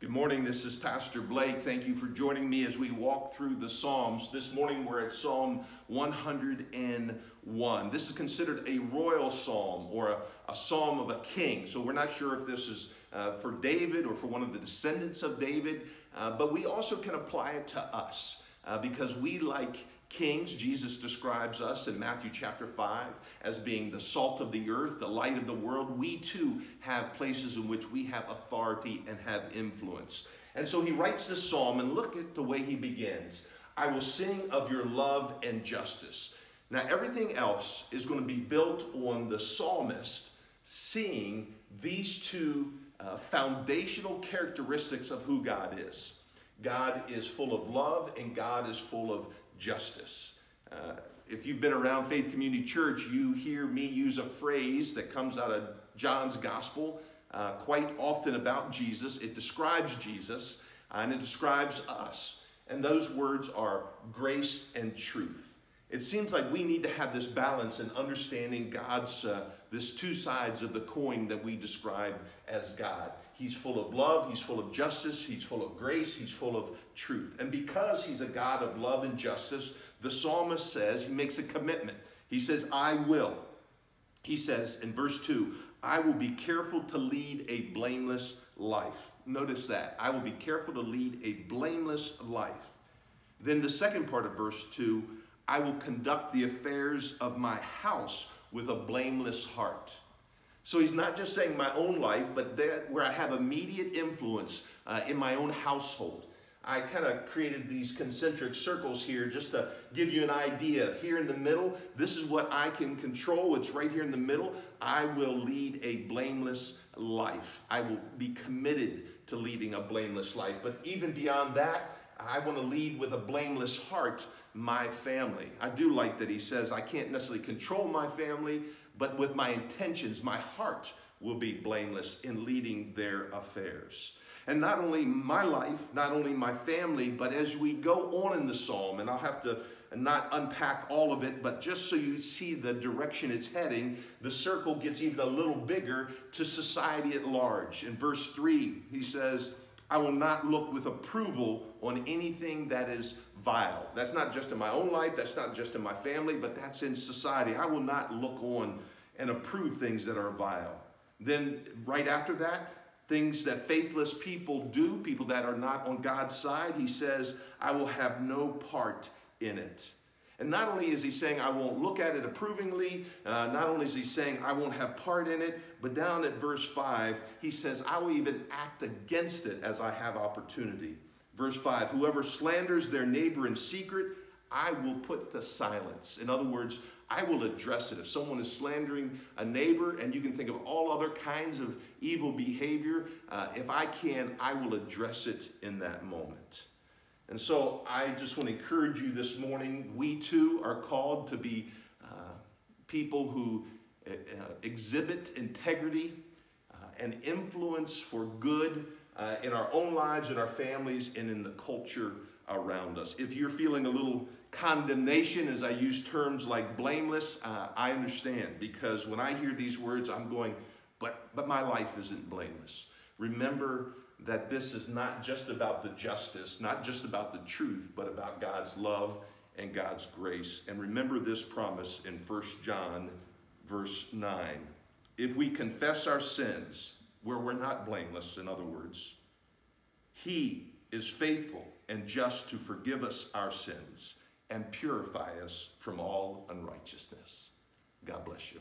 Good morning, this is Pastor Blake. Thank you for joining me as we walk through the Psalms. This morning we're at Psalm 101. This is considered a royal psalm or a psalm of a king. So we're not sure if this is for David or for one of the descendants of David, but we also can apply it to us because we, like kings, Jesus describes us in Matthew chapter 5 as being the salt of the earth, the light of the world. We too have places in which we have authority and have influence. And so he writes this psalm, and look at the way he begins. I will sing of your love and justice. Now everything else is going to be built on the psalmist seeing these two foundational characteristics of who God is. God is full of love and God is full of justice. If you've been around Faith Community Church, you hear me use a phrase that comes out of John's Gospel quite often about Jesus. It describes Jesus and it describes us. And those words are grace and truth. It seems like we need to have this balance in understanding God's, this two sides of the coin that we describe as God. He's full of love, he's full of justice, he's full of grace, he's full of truth. And because he's a God of love and justice, the psalmist says, he makes a commitment. He says, I will. He says in verse 2, I will be careful to lead a blameless life. Notice that. I will be careful to lead a blameless life. Then the second part of verse 2, I will conduct the affairs of my house with a blameless heart. So he's not just saying my own life, but that where I have immediate influence in my own household. I kind of created these concentric circles here just to give you an idea. Here in the middle, this is what I can control. It's right here in the middle. I will lead a blameless life. I will be committed to leading a blameless life. But even beyond that, I want to lead with a blameless heart my family. I do like that he says I can't necessarily control my family, but with my intentions, my heart will be blameless in leading their affairs. And not only my life, not only my family, but as we go on in the psalm, and I'll have to not unpack all of it, but just so you see the direction it's heading, the circle gets even a little bigger to society at large. In verse 3, he says, I will not look with approval on anything that is vile. That's not just in my own life, that's not just in my family, but that's in society. I will not look on and approve things that are vile. Then right after that, things that faithless people do, people that are not on God's side, he says, I will have no part in it. And not only is he saying I won't look at it approvingly, not only is he saying I won't have part in it, but down at verse 5, he says I will even act against it as I have opportunity. Verse 5, whoever slanders their neighbor in secret, I will put to silence. In other words, I will address it. If someone is slandering a neighbor, and you can think of all other kinds of evil behavior, if I can, I will address it in that moment. And so I just want to encourage you this morning, we too are called to be people who exhibit integrity and influence for good in our own lives, in our families, and in the culture around us. If you're feeling a little condemnation as I use terms like blameless, I understand, because when I hear these words, I'm going, but my life isn't blameless. Remember that this is not just about the justice, not just about the truth, but about God's love and God's grace. And remember this promise in 1 John verse 9. If we confess our sins, where we're not blameless, in other words, he is faithful and just to forgive us our sins and purify us from all unrighteousness. God bless you.